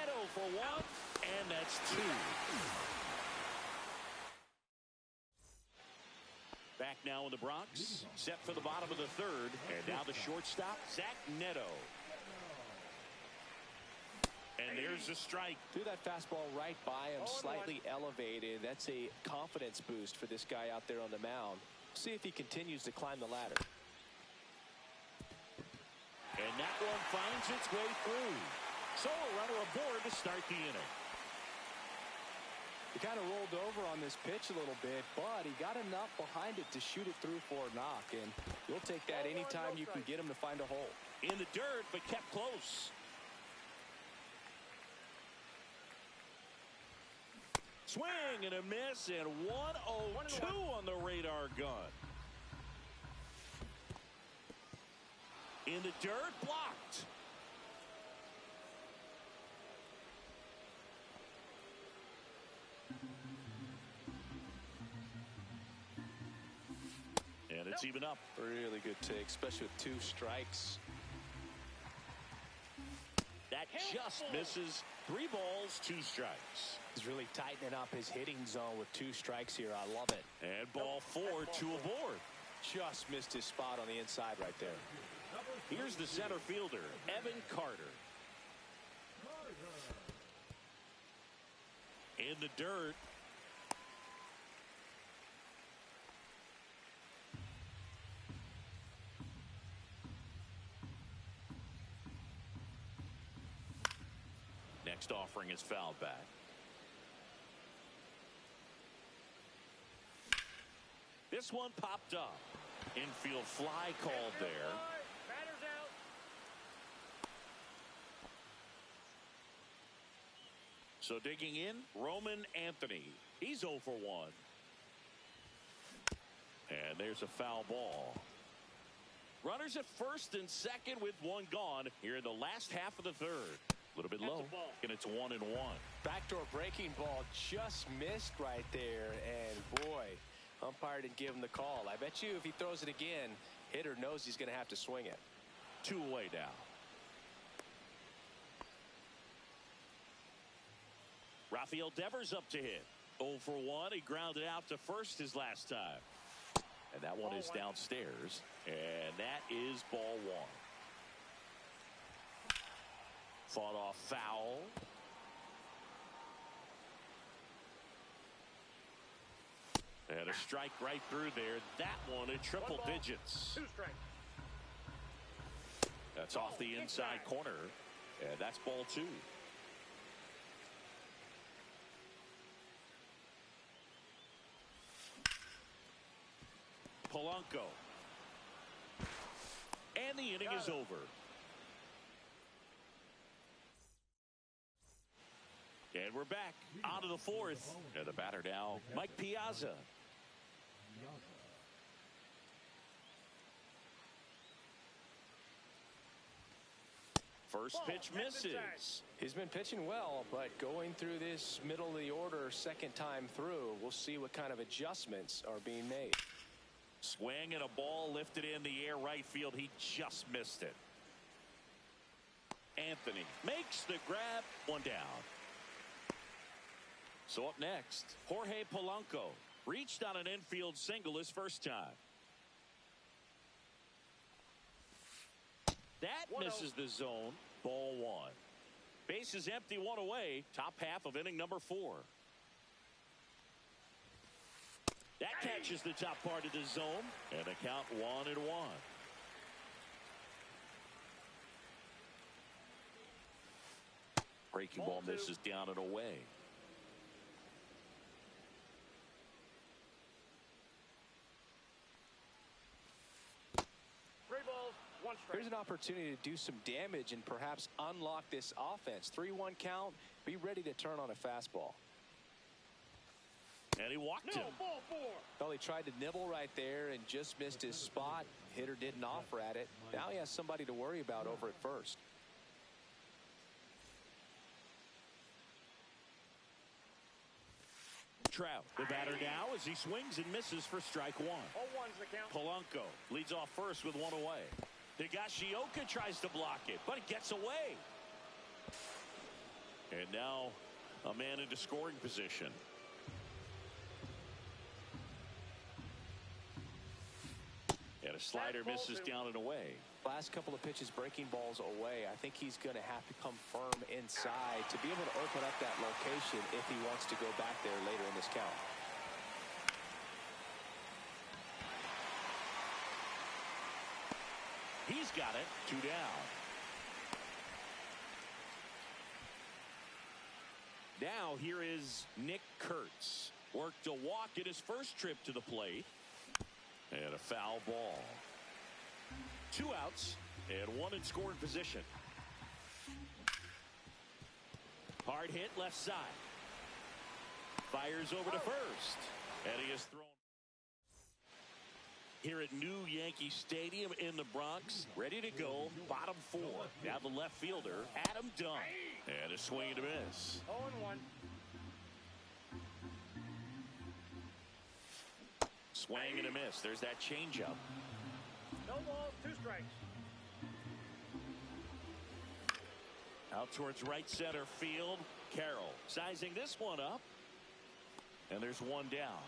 Neto for one, and that's two. Back now in the Bronx, set for the bottom of the third, and now the shortstop, Zach Neto. And there's a strike. Threw that fastball right by him, slightly elevated. That's a confidence boost for this guy out there on the mound. See if he continues to climb the ladder. And that one finds its way through. So a runner aboard to start the inning. He kind of rolled over on this pitch a little bit, but he got enough behind it to shoot it through for a knock. And you'll take that anytime you can get him to find a hole. In the dirt, but kept close. Swing and a miss, and 1-0-2 on the radar gun. In the dirt, blocked. And it's even up. Really good take, especially with 2 strikes. That just misses. 3 balls, 2 strikes. He's really tightening up his hitting zone with 2 strikes here. I love it. And ball 4, 2 aboard. Just missed his spot on the inside right there. Here's the center fielder, Evan Carter. In the dirt. Next offering is fouled back. This one popped up. Infield fly called there. Batter's out. So digging in, Roman Anthony. He's 0 for 1. And there's a foul ball. Runners at first and second with 1 gone here in the last half of the third. A little bit low, and it's 1-1. Backdoor breaking ball just missed right there, and boy, umpire didn't give him the call. I bet you if he throws it again, hitter knows he's going to have to swing it. 2 away now. Rafael Devers up to hit. 0 for 1. He grounded out to first his last time. And that one is downstairs, and that is ball 1. Fought off foul. And a strike right through there. That one in triple digits. 2 strikes. That's off the inside corner. And that's ball 2. Polanco. And the inning is over. And we're back out of the 4th. And the batter now, Mike Piazza. First pitch misses. He's been pitching well, but going through this middle of the order second time through, we'll see what kind of adjustments are being made. Swing and a ball lifted in the air right field. He just missed it. Anthony makes the grab. 1 down. So up next, Jorge Polanco reached on an infield single his first time. That misses the zone. Ball 1. Base is empty, 1 away. Top half of inning number 4. That catches the top part of the zone, and the count 1-1. Breaking ball misses down and away. Here's an opportunity to do some damage and perhaps unlock this offense. 3-1 count. Be ready to turn on a fastball. And he walked him. Ball 4. Well, he tried to nibble right there and just missed his spot. Hitter didn't offer at it. Now he has somebody to worry about over at first. Trout, the batter now as he swings and misses for strike 1. 0-1's the count. Polanco leads off first with 1 away. Higashioka tries to block it, but it gets away. And now a man into scoring position. And a slider misses down and away. Last couple of pitches breaking balls away. I think he's going to have to come firm inside to be able to open up that location if he wants to go back there later in this count. He's got it. 2 down. Now here is Nick Kurtz. Worked a walk in his first trip to the plate. And a foul ball. 2 outs and 1 in scoring position. Hard hit left side. Fires over to first. And he is thrown. Here at New Yankee Stadium in the Bronx, ready to go, bottom 4. Now the left fielder, Adam Dunn. And a swing and a miss. 0-1. Swing and a miss. There's that changeup. No balls, 2 strikes. Out towards right center field. Carroll sizing this one up. And there's 1 down.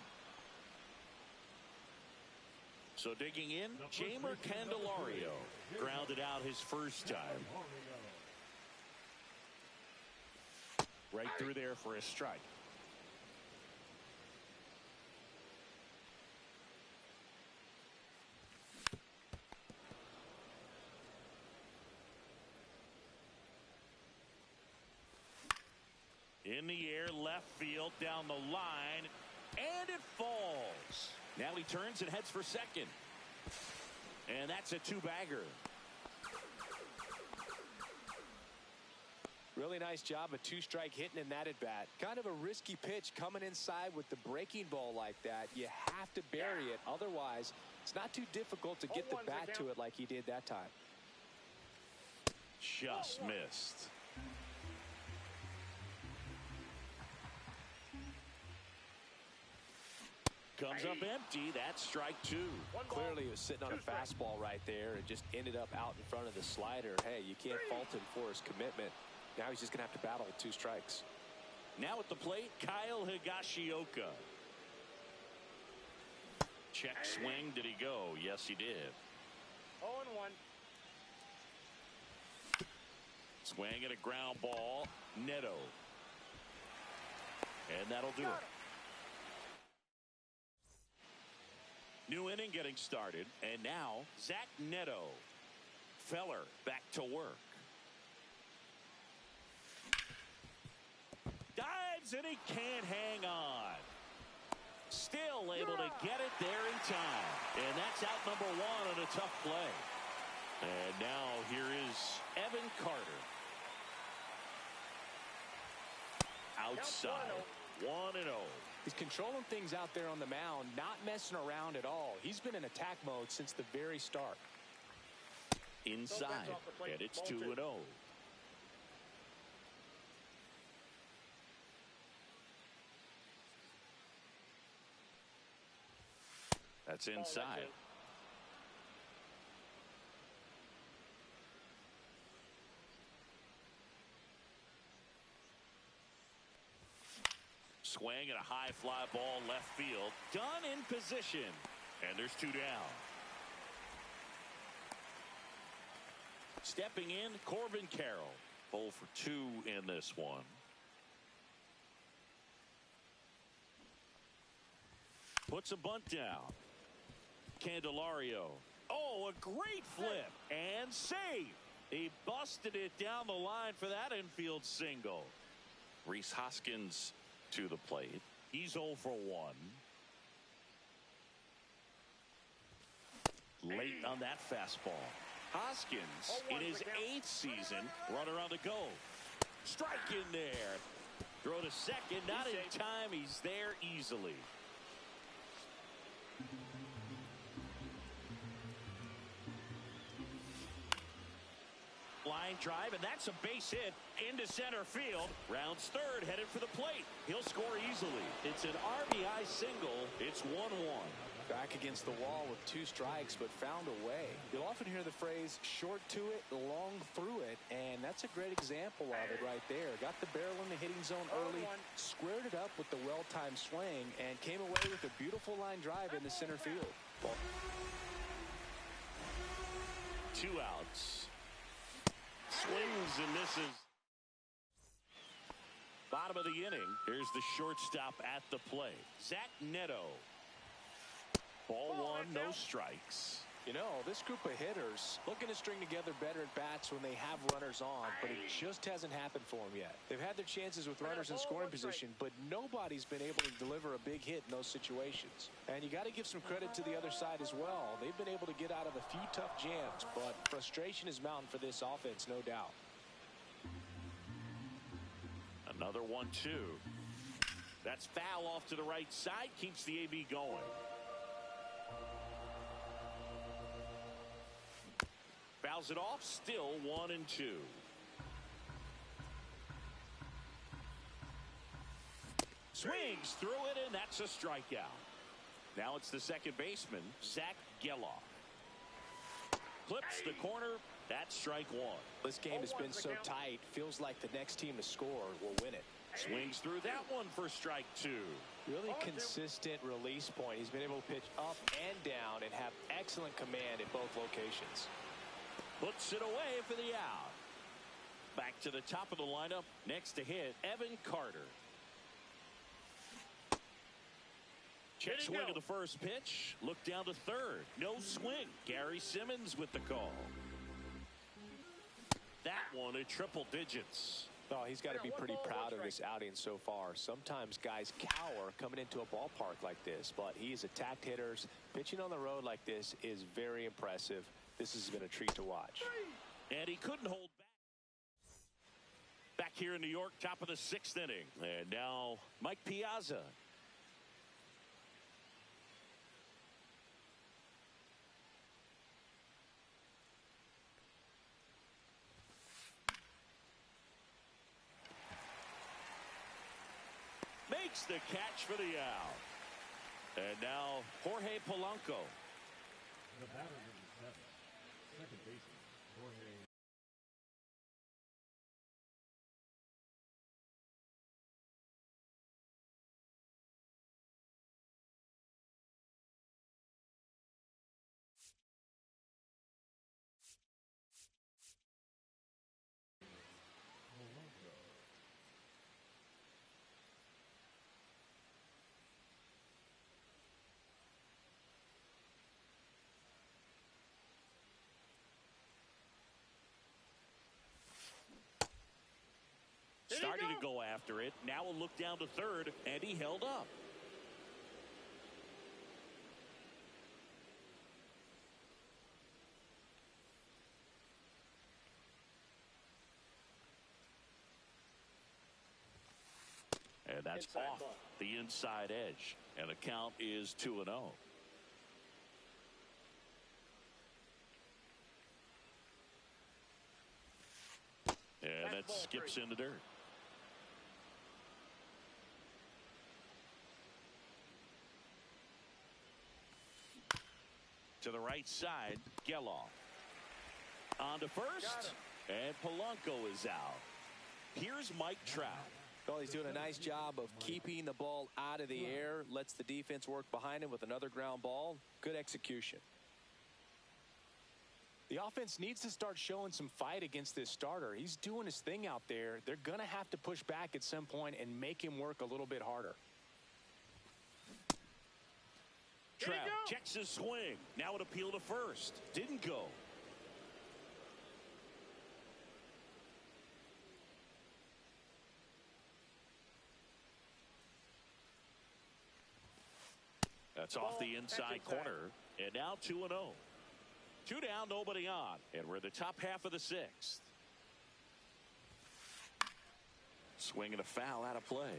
So digging in, Jeimer Candelario grounded out his first time. Right through there for a strike. In the air, left field, down the line, and it falls. Now he turns and heads for second. And that's a 2-bagger. Really nice job, a 2-strike hitting in that at bat. Kind of a risky pitch coming inside with the breaking ball like that. You have to bury it. Otherwise, it's not too difficult to get the bat to it like he did that time. Just missed. Comes up empty. That's strike 2. Clearly he was sitting on a fastball right there and just ended up out in front of the slider. Hey, you can't fault him for his commitment. Now he's just going to have to battle with 2 strikes. Now at the plate, Kyle Higashioka. Check swing. Did he go? Yes, he did. 0-1. Swing at a ground ball. Neto. And that'll do it. New inning getting started, and now Zach Neto. Feller back to work. Dives, and he can't hang on. Still able to get it there in time. And that's out number 1 on a tough play. And now here is Evan Carter. Outside. 1-0. He's controlling things out there on the mound, not messing around at all. He's been in attack mode since the very start. Inside, and it's 2-0. That's inside. Swing and a high fly ball left field. Dunn in position. And there's 2 down. Stepping in, Corbin Carroll. 0 for 2 in this one. Puts a bunt down. Candelario. Oh, a great flip. And save. He busted it down the line for that infield single. Rhys Hoskins to the plate. He's 0 for 1. Late on that fastball. Hoskins in his 8th season. Runner on the go. Strike in there. Throw to second. Not in time. He's there easily. Line drive, and that's a base hit into center field. Rounds third, headed for the plate. He'll score easily. It's an RBI single. It's 1-1. Back against the wall with 2 strikes, but found a way. You'll often hear the phrase, short to it, long through it, and that's a great example of it right there. Got the barrel in the hitting zone early, squared it up with the well-timed swing, and came away with a beautiful line drive into center field. 2 outs. Swings and misses. Bottom of the inning. Here's the shortstop at the plate. Zach Neto. Ball 1, no strikes. You know, this group of hitters looking to string together better at bats when they have runners on, but it just hasn't happened for them yet. They've had their chances with runners in scoring position, but nobody's been able to deliver a big hit in those situations. And you got to give some credit to the other side as well. They've been able to get out of a few tough jams, but frustration is mounting for this offense, no doubt. Another 1-2. That's foul off to the right side, keeps the AB going. Fouls it off, still 1-2. Swings through it, and that's a strikeout. Now it's the second baseman, Zach Geloff. Clips the corner. That's strike 1. This game has been so tight. Feels like the next team to score will win it. Swings through that one for strike 2. Really consistent release point. He's been able to pitch up and down and have excellent command at both locations. Puts it away for the out. Back to the top of the lineup. Next to hit, Evan Carter. Check swing of the first pitch. Look down to third. No swing. Gary Simmons with the call. That one at triple digits. Oh, he's got to be pretty proud of this outing so far. Sometimes guys cower coming into a ballpark like this, but he's attacked hitters. Pitching on the road like this is very impressive. This has been a treat to watch. And he couldn't hold back. Back here in New York, top of the 6th inning. And now Mike Piazza. Makes the catch for the out. And now Jorge Polanco. The batter number 7, second baseman, Jorge. Starting to go after it. Now a look down to third, and he held up. And that's off the inside edge. And the count is 2-0. And that skips in the dirt. To the right side, Geloff. On to first, and Polanco is out. Here's Mike Trout. Well, he's doing a nice job of keeping the ball out of the air, lets the defense work behind him with another ground ball. Good execution. The offense needs to start showing some fight against this starter. He's doing his thing out there. They're going to have to push back at some point and make him work a little bit harder. Trout checks his swing. Now an appeal to first. Didn't go. That's off the inside corner. And now 2-0. 2 down, nobody on. And we're in the top half of the 6th. Swing and a foul out of play.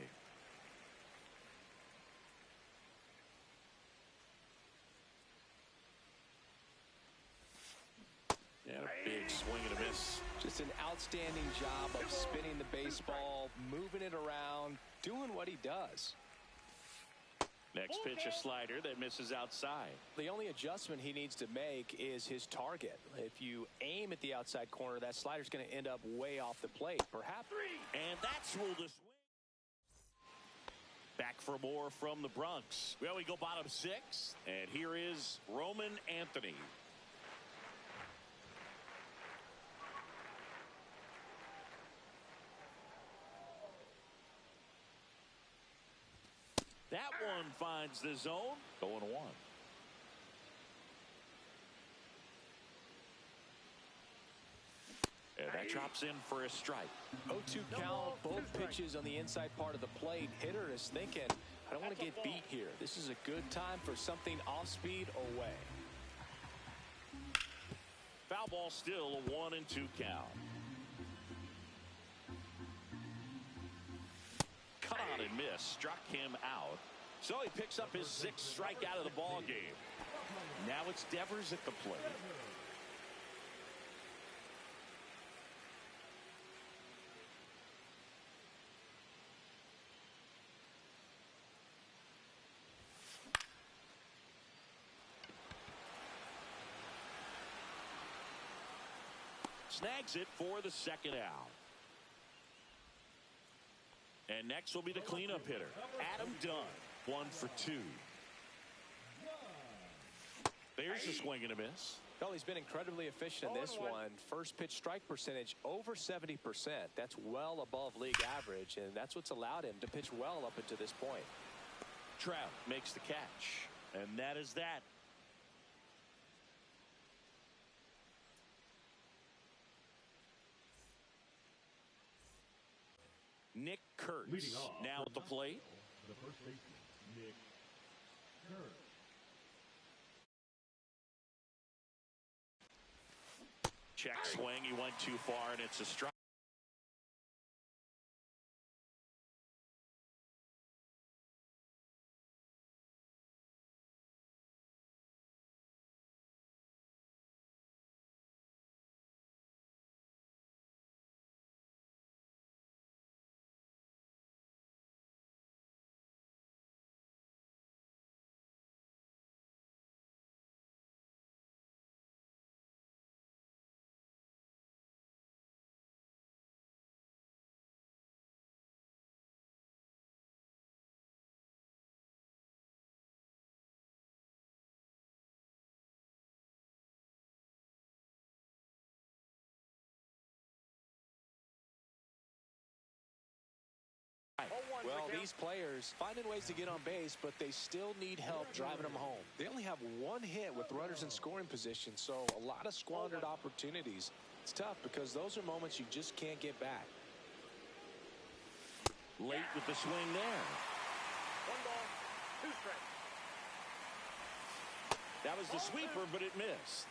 And a big swing and a miss. Just an outstanding job of spinning the baseball, moving it around, doing what he does. Next pitch, a slider that misses outside. The only adjustment he needs to make is his target. If you aim at the outside corner, that slider's going to end up way off the plate. Perhaps. And that's ruled a swing. Back for more from the Bronx. Well, we go bottom 6. And here is Roman Anthony. That one finds the zone. 0-1. And that drops in for a strike. 0-2 count, both pitches on the inside part of the plate. Hitter is thinking, I don't want to get beat here. This is a good time for something off speed away. Foul ball, still a 1-2 count. Cut on and miss, struck him out. So he picks up his 6th strikeout of the ball game. Now it's Devers at the plate. Snags it for the 2nd out. And next will be the cleanup hitter, Adam Dunn. 1 for 2. There's a swing and a miss. Well, he's been incredibly efficient in this one. First pitch strike percentage over 70%. That's well above league average, and that's what's allowed him to pitch well up until this point. Trout makes the catch, and that is that. Nick Kurtz now at the plate. The first baseman, Nick Kurtz. Check swing. He went too far, and it's a strike. Well, these players finding ways to get on base, but they still need help driving them home. They only have 1 hit with runners in scoring position, so a lot of squandered opportunities. It's tough because those are moments you just can't get back. Late with the swing there. 1 ball, 2 strikes. That was the sweeper, but it missed.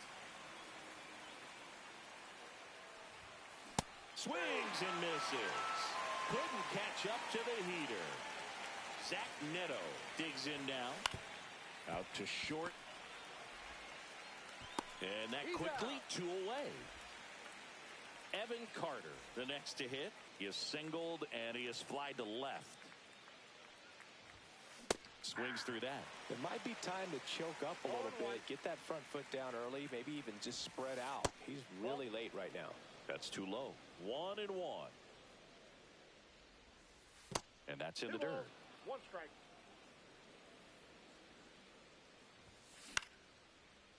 Swings and misses. Couldn't catch up to the heater. Zach Neto digs in now. Out to short. And that quickly 2 away. Evan Carter, the next to hit. He is singled and he is flied to left. Swings through that. It might be time to choke up a little bit. Get that front foot down early. Maybe even just spread out. He's really late right now. That's too low. 1-1. And that's in the dirt. 1 strike.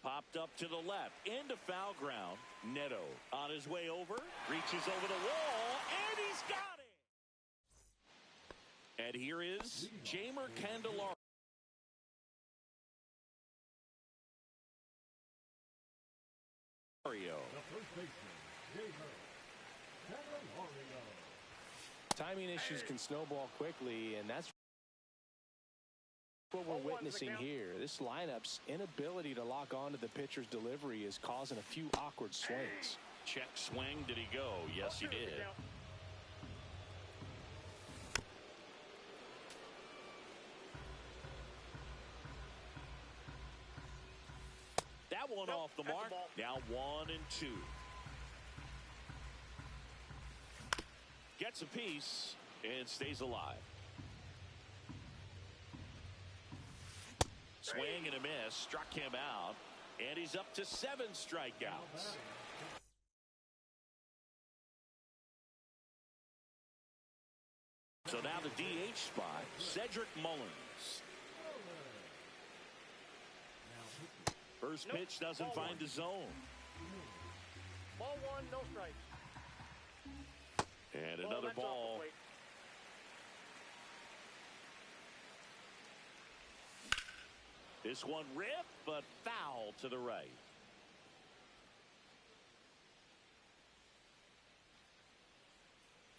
Popped up to the left. Into foul ground. Neto on his way over. Reaches over the wall. And he's got it. And here is Jeimer Candelario. The first baseman, Jeimer Candelario. Timing issues can snowball quickly, and that's what we're witnessing here. This lineup's inability to lock onto the pitcher's delivery is causing a few awkward swings. Check swing. Did he go? Yes, he did. That one off the mark. Now 1-2. Gets a piece and stays alive. Swing and a miss. Struck him out. And he's up to 7 strikeouts. So now the DH spot, Cedric Mullins. First pitch doesn't find the zone. Ball 1, no strikes. And another ball. This one ripped, but foul to the right.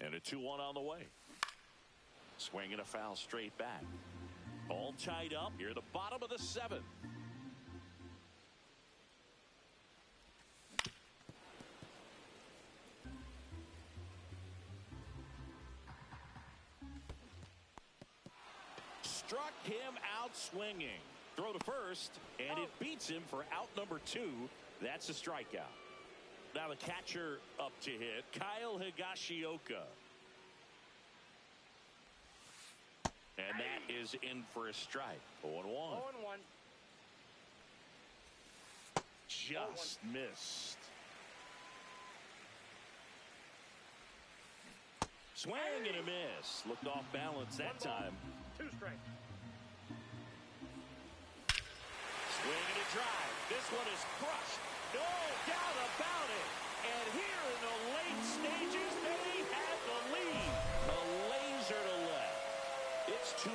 And a 2-1 on the way. Swinging a foul straight back. All tied up here at the bottom of the 7th. Struck him out swinging. Throw to first, and it beats him for out number 2. That's a strikeout. Now the catcher up to hit, Kyle Higashioka. And that is in for a strike. 0-1. 0-1. Just missed. Swing and a miss. Looked off balance that time. 2 strikes. Swing and a drive. This one is crushed. No doubt about it. And here in the late stages, they have the lead. A laser to left. It's 2-1.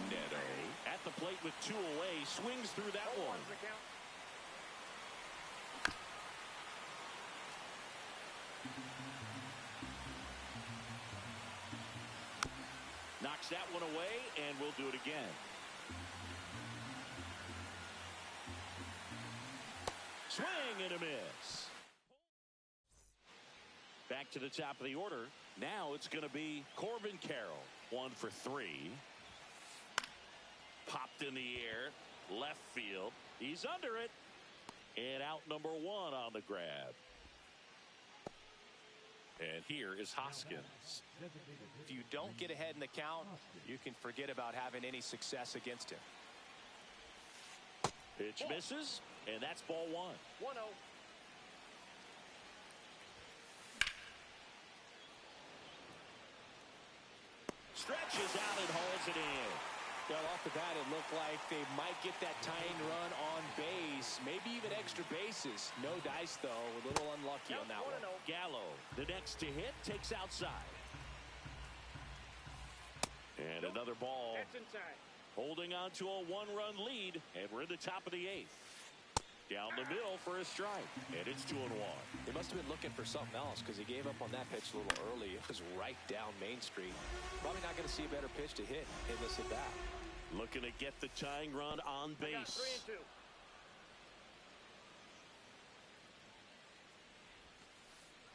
Neto at the plate with 2 away. Swings through that one. Knocks that one away, and we'll do it again. Swing and a miss. Back to the top of the order. Now it's going to be Corbin Carroll. 1 for 3. Popped in the air. Left field. He's under it. And out number 1 on the grab. And here is Hoskins. If you don't get ahead in the count, you can forget about having any success against him. Pitch misses, and that's ball 1. 1-0. Stretches out and hauls it in. Well, off the bat, it looked like they might get that tying run on base, maybe even extra bases. No dice, though. A little unlucky on that one. Gallo, the next to hit, takes outside. And another ball. That's inside. Holding on to a 1-run lead, and we're in the top of the 8th. Down the middle for a strike, and it's 2-1. He must have been looking for something else because he gave up on that pitch a little early. It was right down Main Street. Probably not going to see a better pitch to hit in this at bat. Looking to get the tying run on base.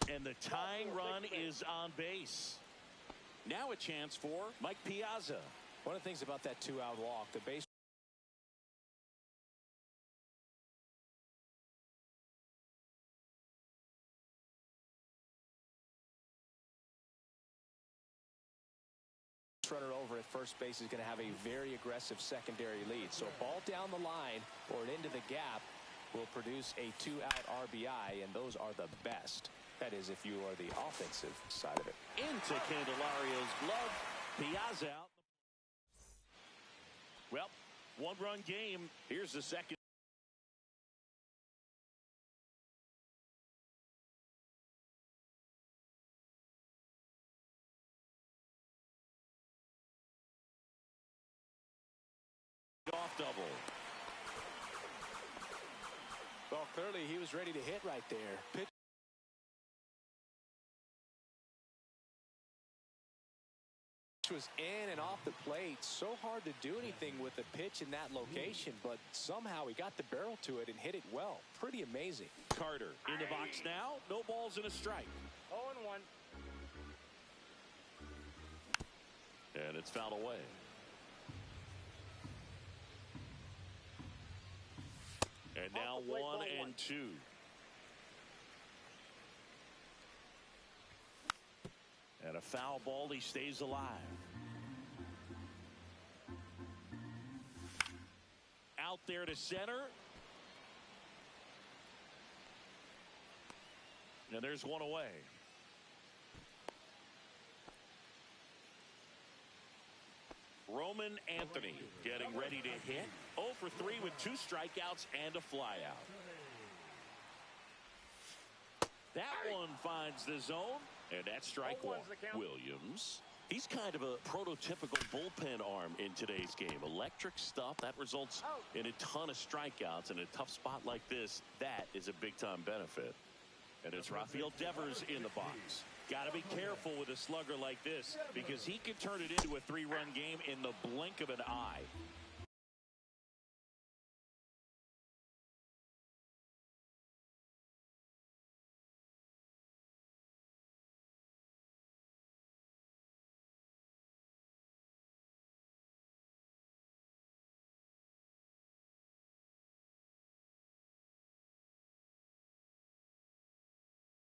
3-2. And the tying run is on base. Now a chance for Mike Piazza. One of the things about that 2-out walk, the base runner over at first base is going to have a very aggressive secondary lead. So a ball down the line or into the gap will produce a 2-out RBI, and those are the best. That is, if you are the offensive side of it. Into Candelario's glove. Piazza out. Well, 1-run game. Here's the second. Off double. Well, clearly he was ready to hit right there. Pitch was in and off the plate. So hard to do anything with a pitch in that location, but somehow he got the barrel to it and hit it well. Pretty amazing. Carter in the box now. No balls and a strike. 0-1. And it's fouled away. And now 1-2. And a foul ball. He stays alive. out there to center. And there's one away. Roman Anthony getting ready to hit. 0 for 3 with 2 strikeouts and a flyout. That one finds the zone, and that's strike one. Williams, he's kind of a prototypical bullpen arm in today's game. Electric stuff that results in a ton of strikeouts. In a tough spot like this, that is a big-time benefit. And it's Rafael Devers in the box. Got to be careful with a slugger like this because he can turn it into a 3-run game in the blink of an eye.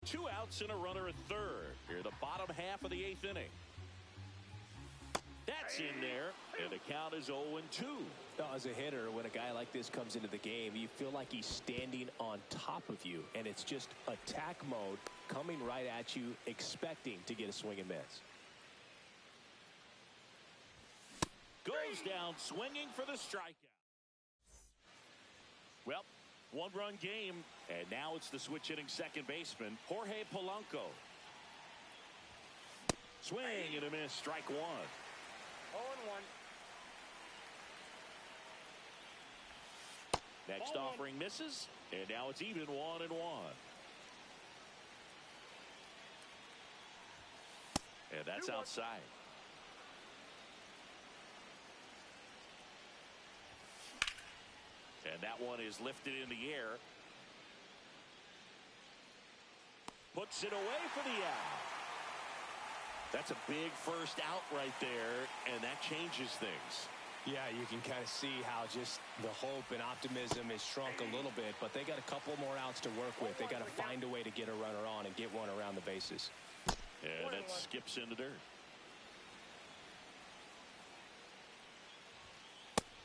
Two outs and a runner at third. Here, the bottom half of the 8th inning. That's in there, and the count is 0-2. As a hitter, when a guy like this comes into the game, you feel like he's standing on top of you, and it's just attack mode coming right at you, expecting to get a swing and miss. Goes down swinging for the strikeout. Well, 1-run game, and now it's the switch hitting second baseman, Jorge Polanco. Swing and a miss, strike one. 0-1. Next offering misses, and now it's even 1-1. And that's outside. And that one is lifted in the air. Puts it away for the out. That's a big first out right there, and that changes things. Yeah, you can kind of see how just the hope and optimism is shrunk a little bit, but they got a couple more outs to work with. They got to find a way to get a runner on and get one around the bases. And that skips into dirt.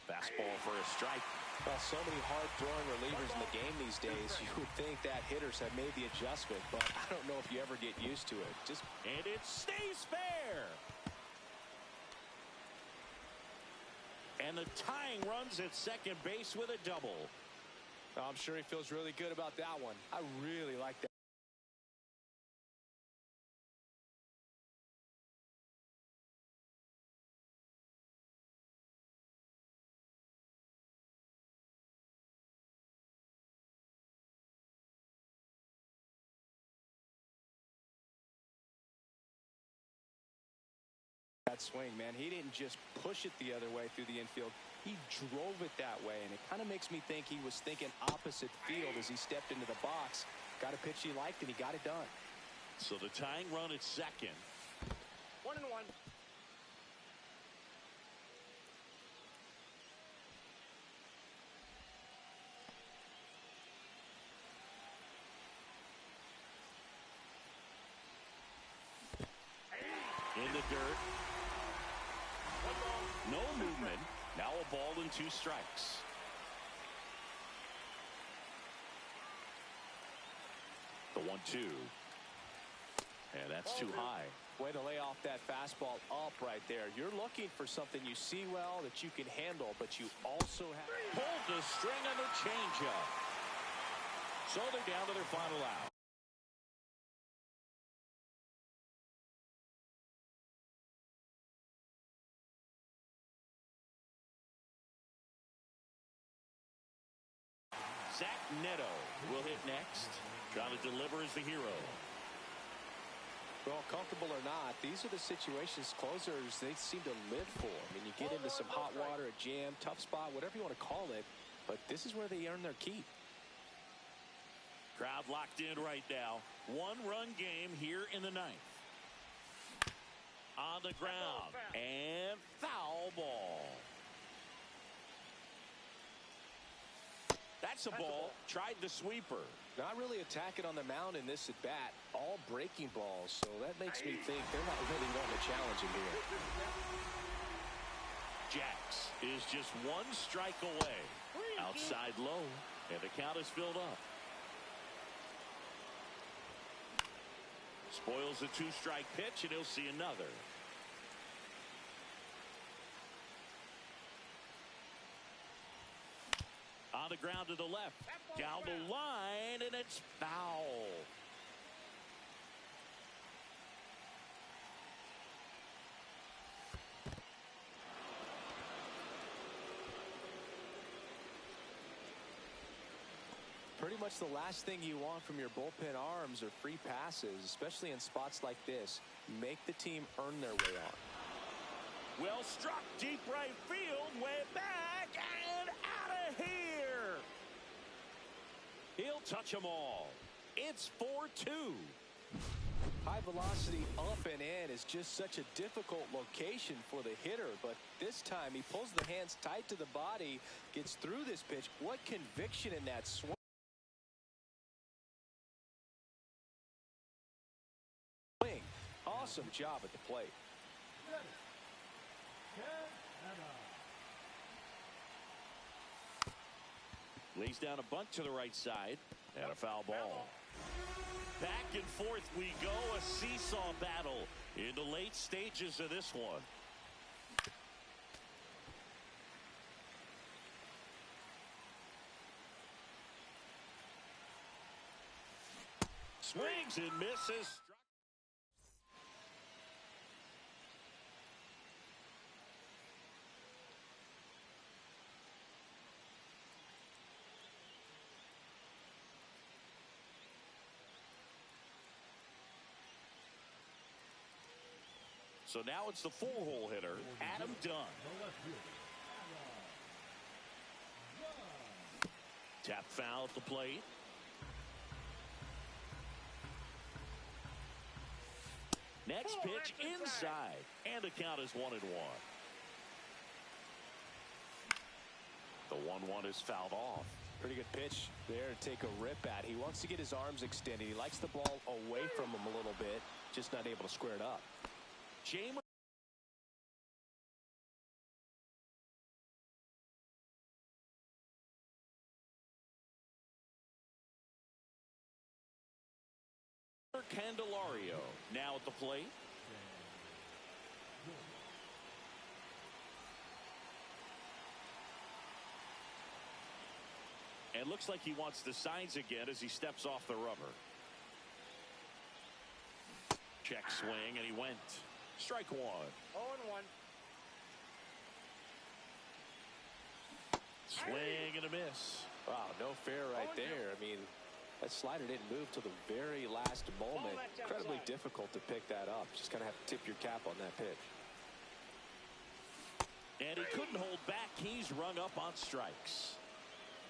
Fastball for a strike. Well, so many hard-throwing relievers in the game these days, you would think that hitters have made the adjustment, but I don't know if you ever get used to it. And it stays fair. And the tying runs at second base with a double. I'm sure he feels really good about that one. I really like that. That swing, man, he didn't just push it the other way through the infield. He drove it that way, and it kind of makes me think he was thinking opposite field as he stepped into the box. Got a pitch he liked, and he got it done. So the tying run at second. 1-1. In the dirt. No movement. Now a ball and 2 strikes. The 1-2. And that's too high. Way to lay off that fastball up right there. You're looking for something you see well that you can handle, but you also have... Pulled the string on the changeup. So they're down to their final out. Zach Neto will hit next. Trying to deliver as the hero. Well, comfortable or not, these are the situations closers they seem to live for. I mean, you get into some hot water, a jam, tough spot, whatever you want to call it, but this is where they earn their keep. Crowd locked in right now. 1-run game here in the 9th. On the ground. And foul ball. That's a ball. Tried the sweeper. Not really attacking on the mound in this at-bat. All breaking balls, so that makes me think they're not really wanting to challenge him here. Jax is just 1 strike away. Outside low, and the count is filled up. Spoils the two-strike pitch, and he'll see another. On the ground to the left. Down the line, and it's foul. Pretty much the last thing you want from your bullpen arms are free passes, especially in spots like this. Make the team earn their way on. Well struck, deep right field, way back, and out of here. He'll touch them all. It's 4-2. High velocity up and in is just such a difficult location for the hitter, but this time he pulls the hands tight to the body, gets through this pitch. What conviction in that swing. Awesome job at the plate. Lays down a bunt to the right side, and a foul ball. Back and forth we go, a seesaw battle in the late stages of this one. Swings and misses. So now it's the four-hole hitter, Adam Dunn. Tap foul at the plate. Next pitch inside, and the count is 1-1. The 1-1 is fouled off. Pretty good pitch there to take a rip at. He wants to get his arms extended. He likes the ball away from him a little bit, just not able to square it up. Jamer. Candelario now at the plate. And looks like he wants the signs again as he steps off the rubber. Check swing, and he went. Strike one. 0-1. Swing and a miss. Wow, no fair right there. I mean, that slider didn't move till the very last moment. Incredibly difficult to pick that up. Just kind of have to tip your cap on that pitch. And he couldn't hold back. He's rung up on strikes.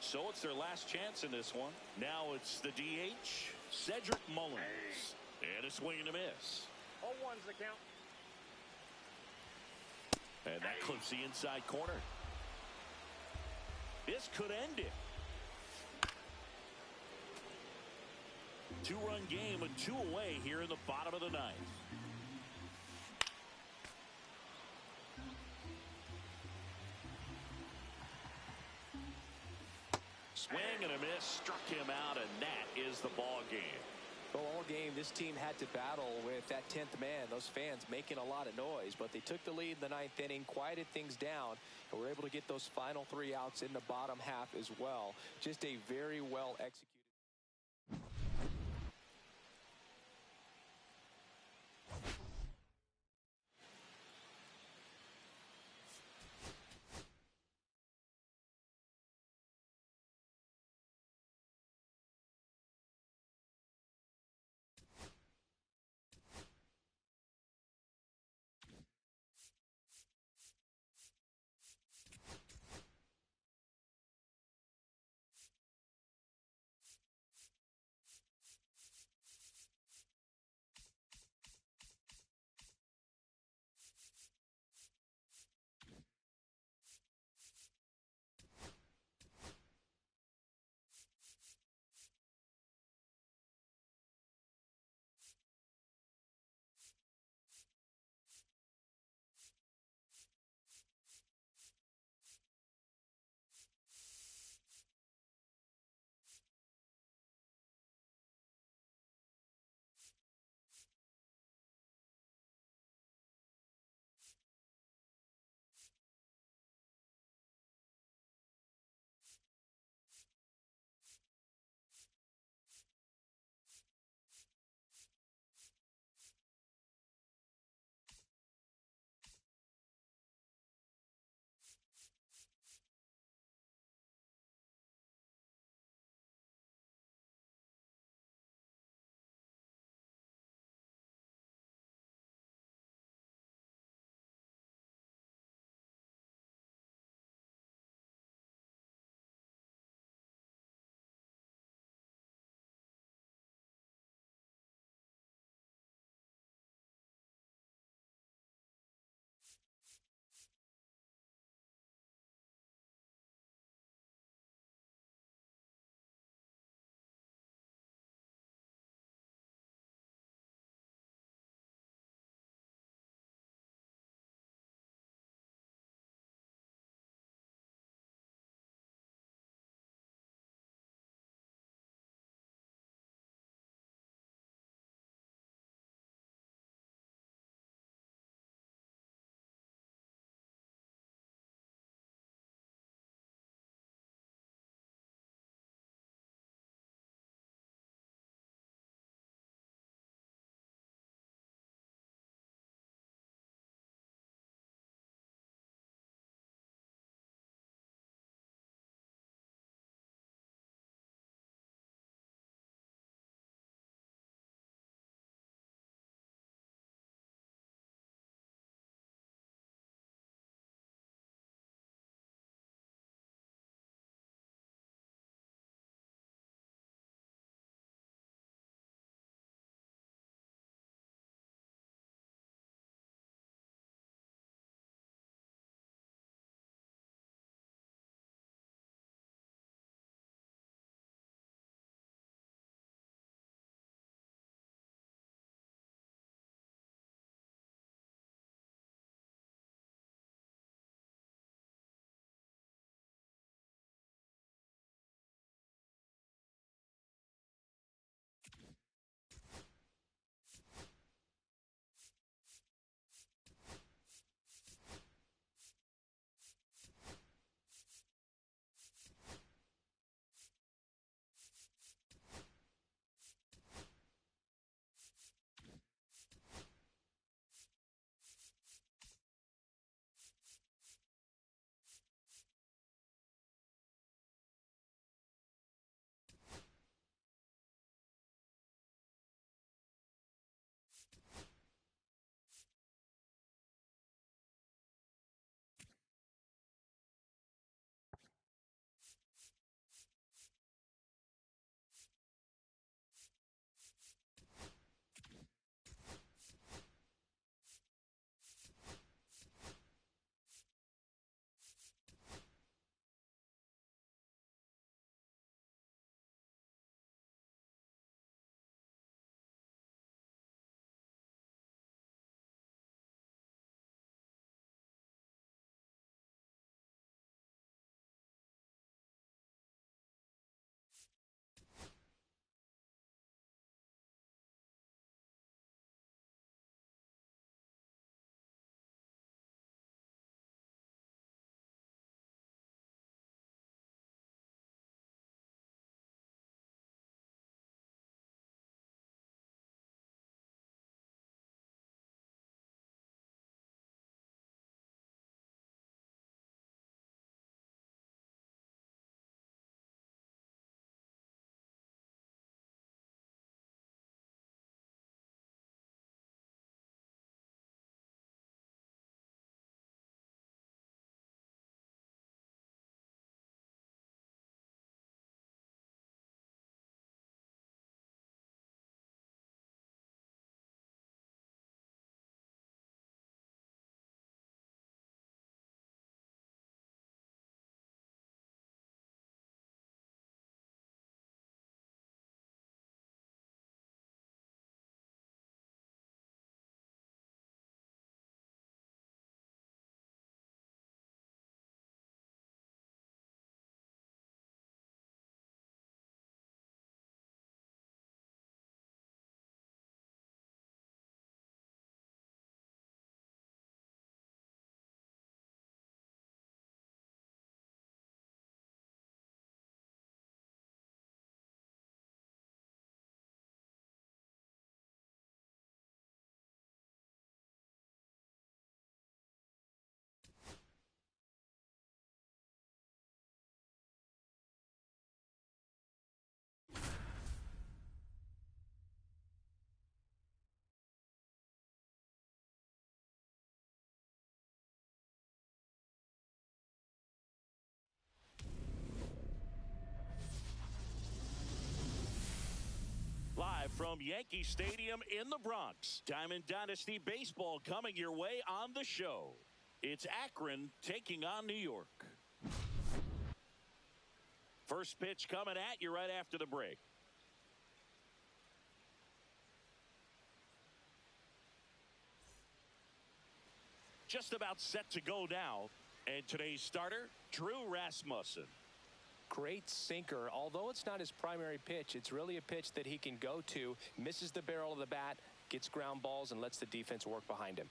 So it's their last chance in this one. Now it's the DH, Cedric Mullins. And a swing and a miss. 0-1's the count. And that clips the inside corner. This could end it. Two-run game and two away here in the bottom of the ninth. Swing and a miss, struck him out, and that is the ball game. Well, all game, this team had to battle with that 10th man. Those fans making a lot of noise, but they took the lead in the ninth inning, quieted things down, and were able to get those final 3 outs in the bottom half as well. Just a very well executed. Live from Yankee Stadium in the Bronx. Diamond Dynasty Baseball coming your way on the show. It's Akron taking on New York. First pitch coming at you right after the break. Just about set to go now. And today's starter, Drew Rasmussen. Great sinker. Although it's not his primary pitch, it's really a pitch that he can go to. Misses the barrel of the bat, gets ground balls, and lets the defense work behind him.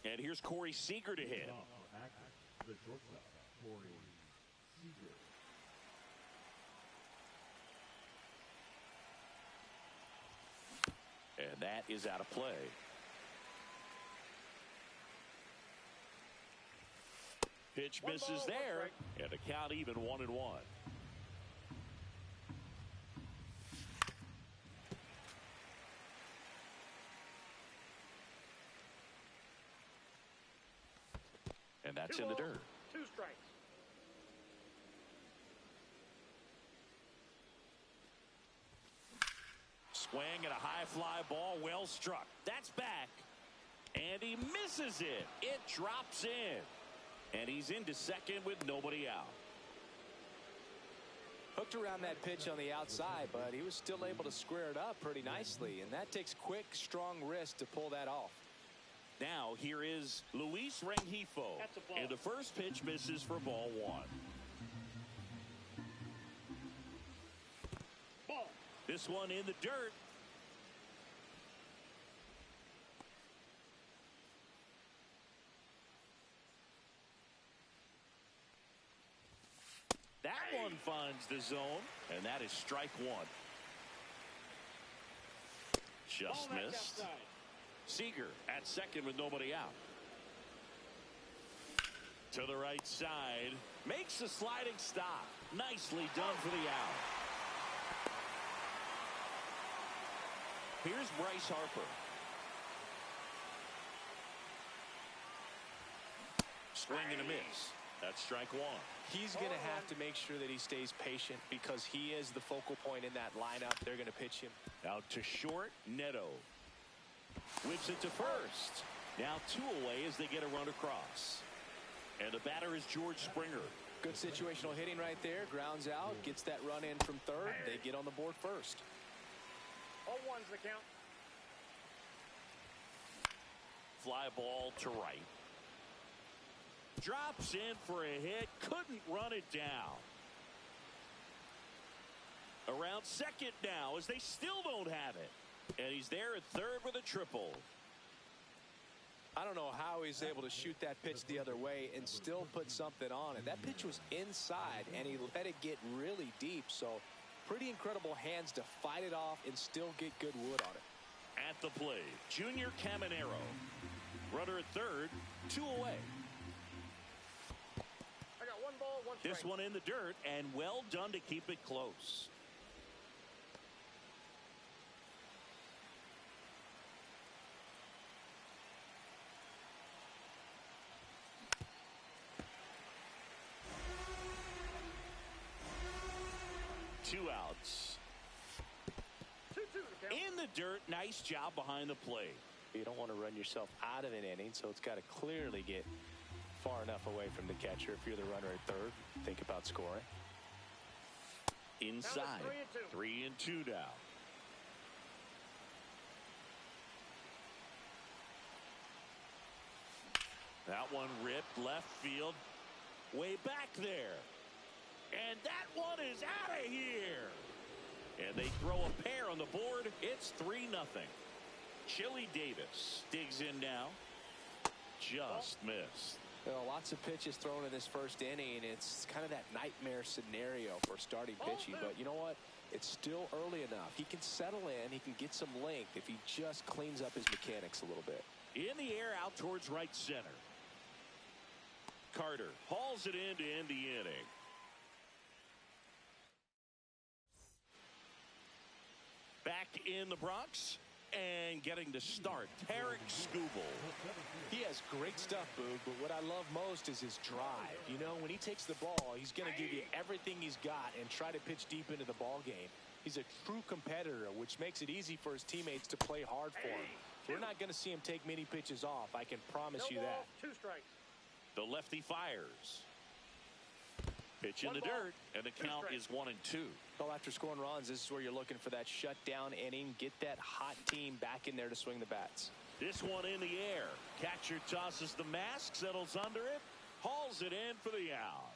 And here's Corey Seager to hit. The shortstop, Corey Seager. And that is out of play. Pitch misses there, and the count even 1-1. And that's in the dirt. 2 strikes. Swing and a high fly ball, well struck. That's back. And he misses it. It drops in. And he's into second with nobody out. Hooked around that pitch on the outside, but he was still able to square it up pretty nicely. And that takes quick, strong wrist to pull that off. Now here is Luis Rengifo. And the first pitch misses for ball 1. Ball. This one in the dirt. That one finds the zone, and that is strike 1. Just missed. Seager at second with nobody out. To the right side. Makes a sliding stop. Nicely done for the out. Here's Bryce Harper. Swing and a miss. That's strike 1. He's going to have to make sure that he stays patient because he is the focal point in that lineup. They're going to pitch him. Out to short, Neto. Whips it to first. Now 2 away as they get a run across. And the batter is George Springer. Good situational hitting right there. Grounds out, gets that run in from third. They get on the board first. 0-1's the count. Fly ball to right. Drops in for a hit. Couldn't run it down. Around second now as they still don't have it. And he's there at third with a triple. I don't know how he's able to shoot that pitch the other way and still put something on it. That pitch was inside, and he let it get really deep. So pretty incredible hands to fight it off and still get good wood on it. At the plate, Junior Caminero. Runner at third, 2 away. I got 1 ball, 1 strike. This one in the dirt, and well done to keep it close. Two outs. 2-2 the count. In the dirt, nice job behind the plate. You don't want to run yourself out of an inning, so it's got to clearly get far enough away from the catcher. If you're the runner at third, think about scoring. Inside. 3 and 2 now. That one ripped left field. Way back there. And that one is out of here. And they throw a pair on the board. It's 3-0. Chili Davis digs in now. Just missed. Well, lots of pitches thrown in this first inning. It's kind of that nightmare scenario for starting pitching. But you know what? It's still early enough. He can settle in. He can get some length if he just cleans up his mechanics a little bit. In the air out towards right center. Carter hauls it in to end the inning. Back in the Bronx, And getting the start, Tarik Skubal. He has great stuff, Boog, but what I love most is his drive. You know, when he takes the ball, he's going to give you everything he's got and try to pitch deep into the ball game. He's a true competitor, which makes it easy for his teammates to play hard for him. We're not going to see him take many pitches off. I can promise you that. 2 strikes. The lefty fires. Pitch in the dirt, and the count is 1-2. Well, after scoring runs, this is where you're looking for that shutdown inning. Get that hot team back in there to swing the bats. This one in the air. Catcher tosses the mask, settles under it, hauls it in for the out.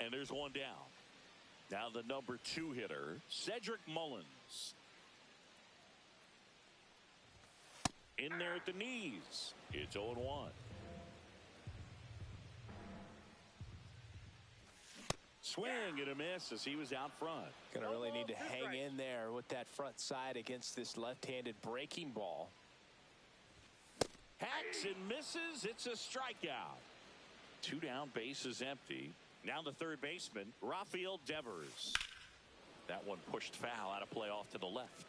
And there's one down. Now the number 2 hitter, Cedric Mullins. In there at the knees. It's 0-1. Swing and a miss as he was out front. Gonna really need to hang in there with that front side against this left-handed breaking ball. Hacks and misses. It's a strikeout. 2 down, bases empty. Now the third baseman, Rafael Devers. That one pushed foul, out of play off to the left.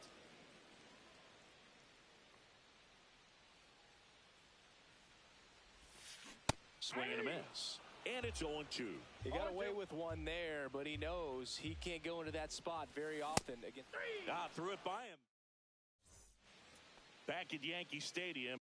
Swing and a miss. And it's 0-2. He got away with one there, but he knows he can't go into that spot very often again. Threw it by him. Back at Yankee Stadium.